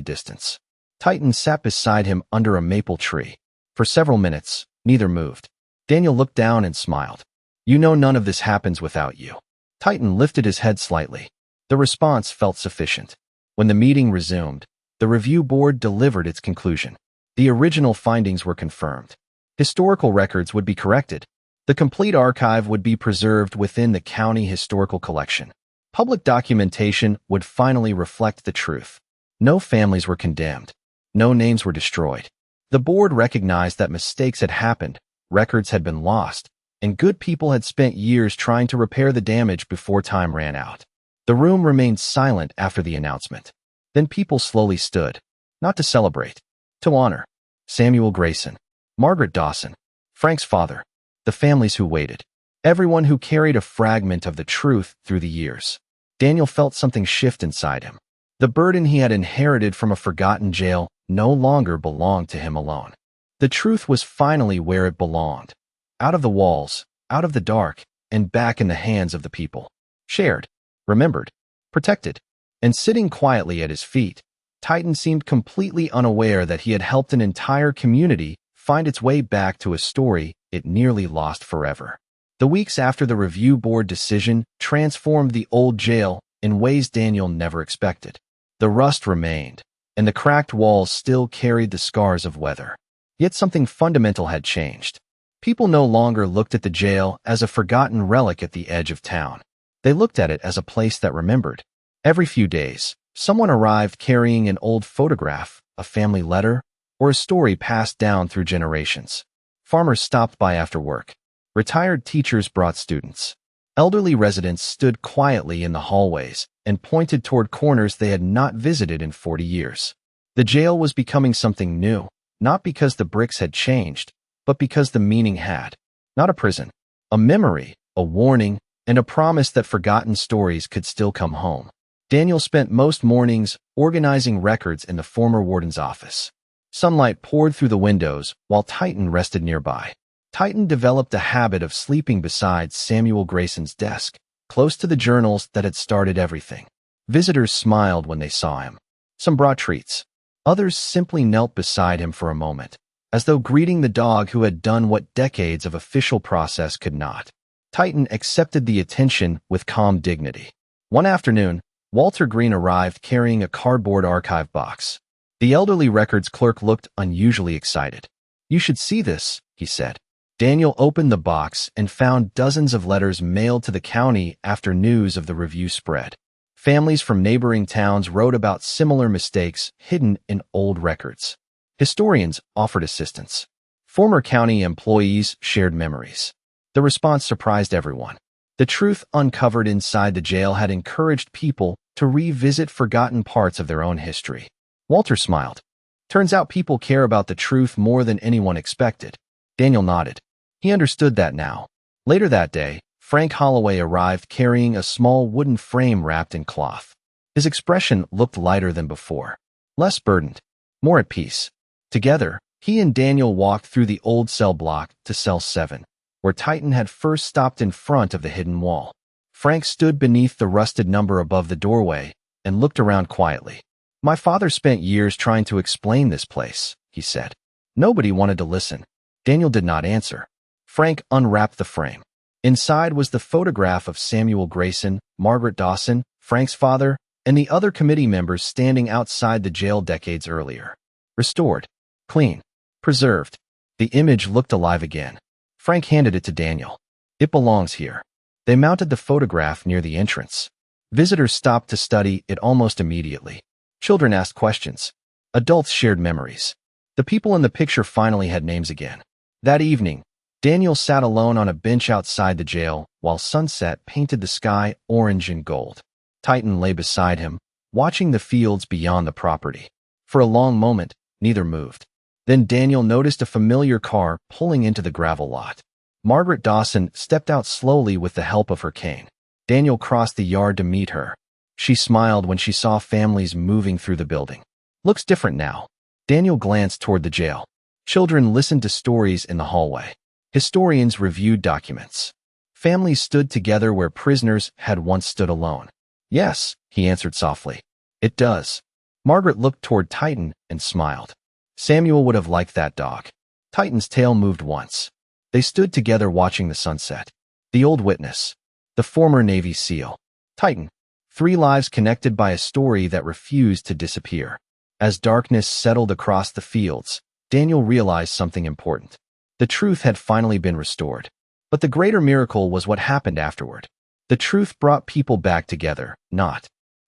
distance. Titan sat beside him under a maple tree. For several minutes, neither moved. Daniel looked down and smiled. "You know none of this happens without you." Titan lifted his head slightly. The response felt sufficient. When the meeting resumed, the review board delivered its conclusion. The original findings were confirmed. Historical records would be corrected. The complete archive would be preserved within the county historical collection. Public documentation would finally reflect the truth. No families were condemned. No names were destroyed. The board recognized that mistakes had happened, records had been lost, and good people had spent years trying to repair the damage before time ran out. The room remained silent after the announcement. Then people slowly stood, not to celebrate, to honor. Samuel Grayson, Margaret Dawson, Frank's father, the families who waited, everyone who carried a fragment of the truth through the years. Daniel felt something shift inside him. The burden he had inherited from a forgotten jail no longer belonged to him alone. The truth was finally where it belonged. Out of the walls, out of the dark, and back in the hands of the people. Shared, remembered, protected. And sitting quietly at his feet, Titan seemed completely unaware that he had helped an entire community find its way back to a story it nearly lost forever. The weeks after the review board decision transformed the old jail in ways Daniel never expected. The rust remained, and the cracked walls still carried the scars of weather. Yet something fundamental had changed. People no longer looked at the jail as a forgotten relic at the edge of town. They looked at it as a place that remembered. Every few days, someone arrived carrying an old photograph, a family letter, or a story passed down through generations. Farmers stopped by after work. Retired teachers brought students. Elderly residents stood quietly in the hallways and pointed toward corners they had not visited in 40 years. The jail was becoming something new, not because the bricks had changed, but because the meaning had. Not a prison, a memory, a warning, and a promise that forgotten stories could still come home. Daniel spent most mornings organizing records in the former warden's office. Sunlight poured through the windows while Titan rested nearby. Titan developed a habit of sleeping beside Samuel Grayson's desk, close to the journals that had started everything. Visitors smiled when they saw him. Some brought treats. Others simply knelt beside him for a moment, as though greeting the dog who had done what decades of official process could not. Titan accepted the attention with calm dignity. One afternoon, Walter Green arrived carrying a cardboard archive box. The elderly records clerk looked unusually excited. "You should see this," he said. Daniel opened the box and found dozens of letters mailed to the county after news of the review spread. Families from neighboring towns wrote about similar mistakes hidden in old records. Historians offered assistance. Former county employees shared memories. The response surprised everyone. The truth uncovered inside the jail had encouraged people to revisit forgotten parts of their own history. Walter smiled. "Turns out people care about the truth more than anyone expected." Daniel nodded. He understood that now. Later that day, Frank Holloway arrived carrying a small wooden frame wrapped in cloth. His expression looked lighter than before. Less burdened. More at peace. Together, he and Daniel walked through the old cell block to cell 7, where Titan had first stopped in front of the hidden wall. Frank stood beneath the rusted number above the doorway and looked around quietly. "My father spent years trying to explain this place," he said. Nobody wanted to listen. Daniel did not answer. Frank unwrapped the frame. Inside was the photograph of Samuel Grayson, Margaret Dawson, Frank's father, and the other committee members standing outside the jail decades earlier. Restored. Clean. Preserved. The image looked alive again. Frank handed it to Daniel. "It belongs here." They mounted the photograph near the entrance. Visitors stopped to study it almost immediately. Children asked questions. Adults shared memories. The people in the picture finally had names again. That evening, Daniel sat alone on a bench outside the jail while sunset painted the sky orange and gold. Titan lay beside him, watching the fields beyond the property. For a long moment, neither moved. Then Daniel noticed a familiar car pulling into the gravel lot. Margaret Dawson stepped out slowly with the help of her cane. Daniel crossed the yard to meet her. She smiled when she saw families moving through the building. Looks different now. Daniel glanced toward the jail. Children listened to stories in the hallway. Historians reviewed documents. Families stood together where prisoners had once stood alone. Yes, he answered softly. It does. Margaret looked toward Titan and smiled. Samuel would have liked that dog. Titan's tail moved once. They stood together watching the sunset. The old witness. The former Navy SEAL. Titan. 3 lives connected by a story that refused to disappear. As darkness settled across the fields, Daniel realized something important. The truth had finally been restored. But the greater miracle was what happened afterward. The truth brought people back together, not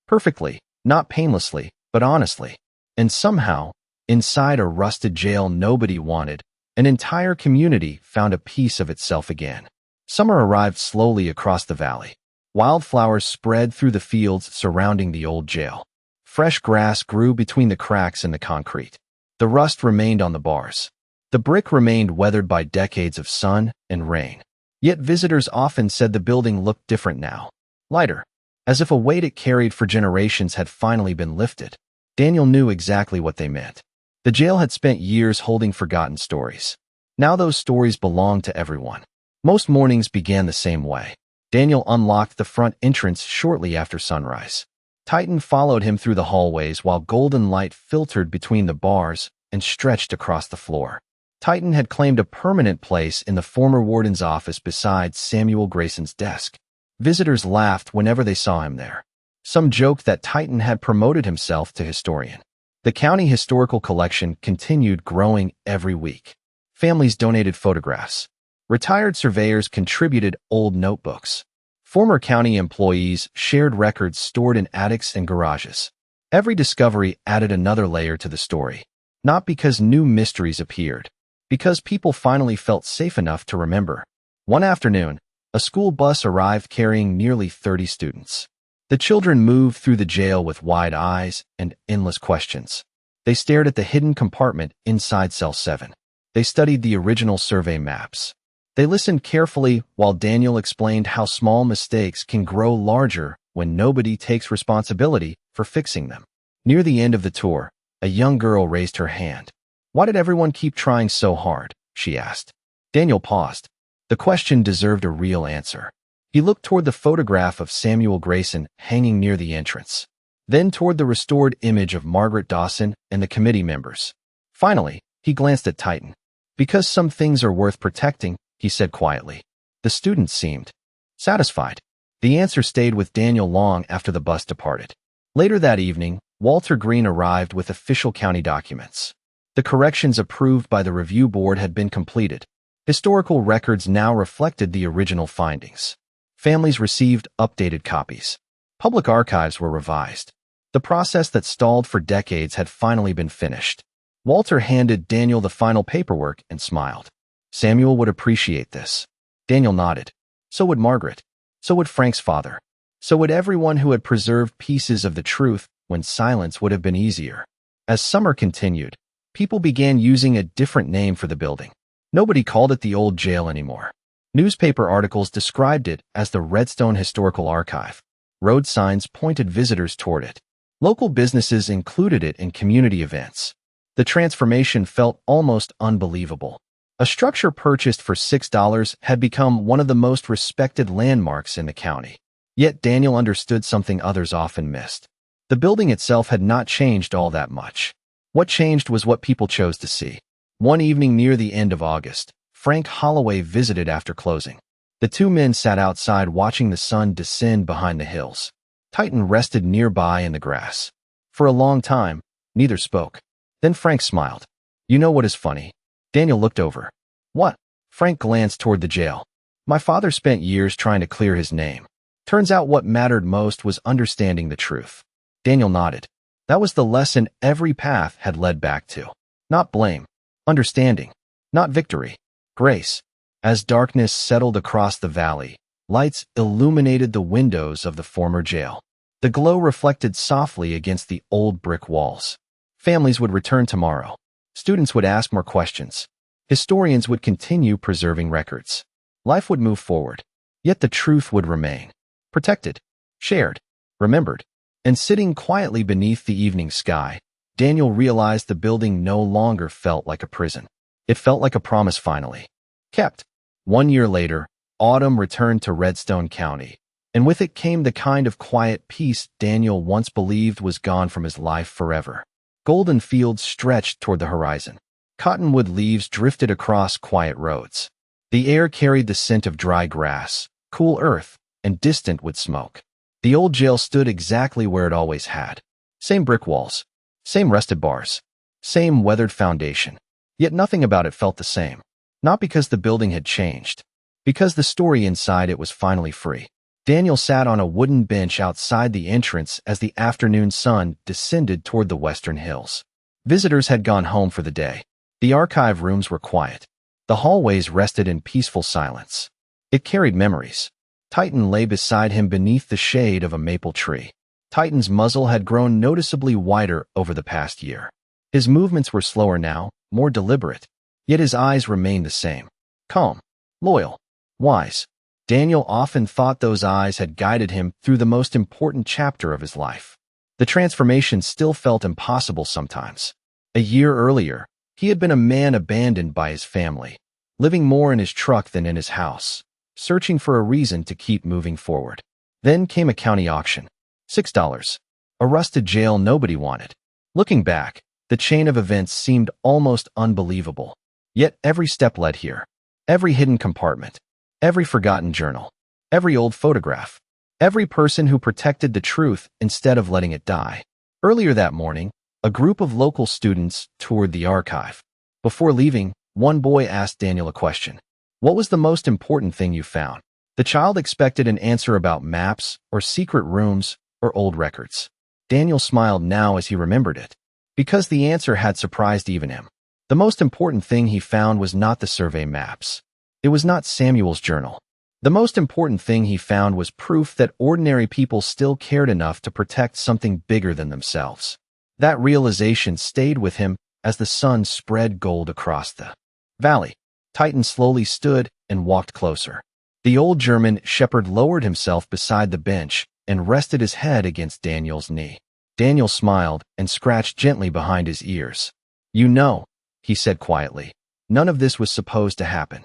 perfectly, not painlessly, but honestly. And somehow, inside a rusted jail nobody wanted, an entire community found a piece of itself again. Summer arrived slowly across the valley. Wildflowers spread through the fields surrounding the old jail. Fresh grass grew between the cracks in the concrete. The rust remained on the bars. The brick remained weathered by decades of sun and rain. Yet visitors often said the building looked different now. Lighter. As if a weight it carried for generations had finally been lifted. Daniel knew exactly what they meant. The jail had spent years holding forgotten stories. Now those stories belonged to everyone. Most mornings began the same way. Daniel unlocked the front entrance shortly after sunrise. Titan followed him through the hallways while golden light filtered between the bars and stretched across the floor. Titan had claimed a permanent place in the former warden's office beside Samuel Grayson's desk. Visitors laughed whenever they saw him there. Some joked that Titan had promoted himself to historian. The county historical collection continued growing every week. Families donated photographs. Retired surveyors contributed old notebooks. Former county employees shared records stored in attics and garages. Every discovery added another layer to the story. Not because new mysteries appeared, because people finally felt safe enough to remember. One afternoon, a school bus arrived carrying nearly 30 students. The children moved through the jail with wide eyes and endless questions. They stared at the hidden compartment inside Cell 7. They studied the original survey maps. They listened carefully while Daniel explained how small mistakes can grow larger when nobody takes responsibility for fixing them. Near the end of the tour, a young girl raised her hand. Why did everyone keep trying so hard? She asked. Daniel paused. The question deserved a real answer. He looked toward the photograph of Samuel Grayson hanging near the entrance, then toward the restored image of Margaret Dawson and the committee members. Finally, he glanced at Titan. Because some things are worth protecting, he said quietly. The students seemed satisfied. The answer stayed with Daniel long after the bus departed. Later that evening, Walter Green arrived with official county documents. The corrections approved by the review board had been completed. Historical records now reflected the original findings. Families received updated copies. Public archives were revised. The process that stalled for decades had finally been finished. Walter handed Daniel the final paperwork and smiled. Samuel would appreciate this. Daniel nodded. So would Margaret. So would Frank's father. So would everyone who had preserved pieces of the truth when silence would have been easier. As summer continued, people began using a different name for the building. Nobody called it the old jail anymore. Newspaper articles described it as the Redstone Historical Archive. Road signs pointed visitors toward it. Local businesses included it in community events. The transformation felt almost unbelievable. A structure purchased for $6 had become one of the most respected landmarks in the county. Yet Daniel understood something others often missed. The building itself had not changed all that much. What changed was what people chose to see. One evening near the end of August, Frank Holloway visited after closing. The two men sat outside watching the sun descend behind the hills. Titan rested nearby in the grass. For a long time, neither spoke. Then Frank smiled. You know what is funny? Daniel looked over. What? Frank glanced toward the jail. My father spent years trying to clear his name. Turns out what mattered most was understanding the truth. Daniel nodded. That was the lesson every path had led back to. Not blame, understanding, not victory, grace. As darkness settled across the valley, lights illuminated the windows of the former jail. The glow reflected softly against the old brick walls. Families would return tomorrow. Students would ask more questions. Historians would continue preserving records. Life would move forward. Yet the truth would remain. Protected, shared, remembered. And sitting quietly beneath the evening sky, Daniel realized the building no longer felt like a prison. It felt like a promise finally kept. 1 year later, autumn returned to Redstone County, and with it came the kind of quiet peace Daniel once believed was gone from his life forever. Golden fields stretched toward the horizon. Cottonwood leaves drifted across quiet roads. The air carried the scent of dry grass, cool earth, and distant wood smoke. The old jail stood exactly where it always had. Same brick walls, same rusted bars, same weathered foundation. Yet nothing about it felt the same. Not because the building had changed, because the story inside it was finally free. Daniel sat on a wooden bench outside the entrance as the afternoon sun descended toward the western hills. Visitors had gone home for the day. The archive rooms were quiet. The hallways rested in peaceful silence. It carried memories. Titan lay beside him beneath the shade of a maple tree. Titan's muzzle had grown noticeably wider over the past year. His movements were slower now, more deliberate. Yet his eyes remained the same. Calm, loyal, wise. Daniel often thought those eyes had guided him through the most important chapter of his life. The transformation still felt impossible sometimes. A year earlier, he had been a man abandoned by his family, living more in his truck than in his house, searching for a reason to keep moving forward. Then came a county auction. $6. A rusted jail nobody wanted. Looking back, the chain of events seemed almost unbelievable. Yet every step led here. Every hidden compartment, every forgotten journal, every old photograph, every person who protected the truth instead of letting it die. Earlier that morning, a group of local students toured the archive. Before leaving, one boy asked Daniel a question. What was the most important thing you found? The child expected an answer about maps or secret rooms or old records. Daniel smiled now as he remembered it, because the answer had surprised even him. The most important thing he found was not the survey maps. It was not Samuel's journal. The most important thing he found was proof that ordinary people still cared enough to protect something bigger than themselves. That realization stayed with him as the sun spread gold across the valley. Titan slowly stood and walked closer. The old German shepherd lowered himself beside the bench and rested his head against Daniel's knee. Daniel smiled and scratched gently behind his ears. You know, he said quietly, none of this was supposed to happen.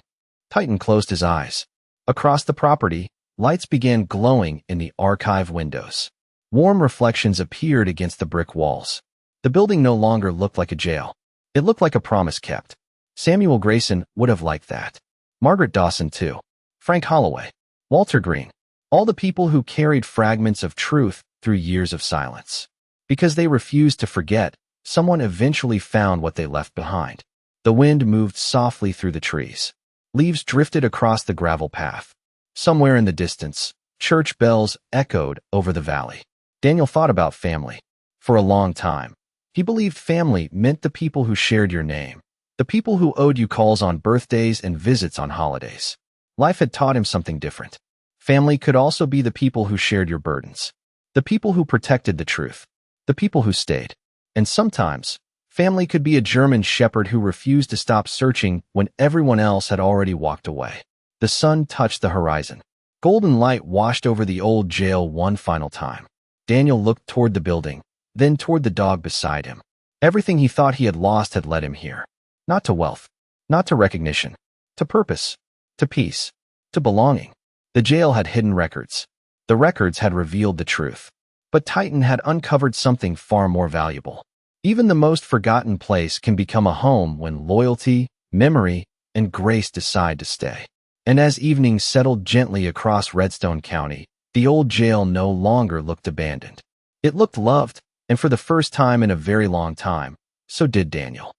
Titan closed his eyes. Across the property, lights began glowing in the archive windows. Warm reflections appeared against the brick walls. The building no longer looked like a jail. It looked like a promise kept. Samuel Grayson would have liked that. Margaret Dawson too. Frank Holloway. Walter Green. All the people who carried fragments of truth through years of silence. Because they refused to forget, someone eventually found what they left behind. The wind moved softly through the trees. Leaves drifted across the gravel path. Somewhere in the distance, church bells echoed over the valley. Daniel thought about family. For a long time, he believed family meant the people who shared your name, the people who owed you calls on birthdays and visits on holidays. Life had taught him something different. Family could also be the people who shared your burdens, the people who protected the truth, the people who stayed. And sometimes, family could be a German shepherd who refused to stop searching when everyone else had already walked away. The sun touched the horizon. Golden light washed over the old jail one final time. Daniel looked toward the building, then toward the dog beside him. Everything he thought he had lost had led him here. Not to wealth, not to recognition, to purpose, to peace, to belonging. The jail had hidden records. The records had revealed the truth. But Titan had uncovered something far more valuable. Even the most forgotten place can become a home when loyalty, memory, and grace decide to stay. And as evening settled gently across Redstone County, the old jail no longer looked abandoned. It looked loved, and for the first time in a very long time, so did Daniel.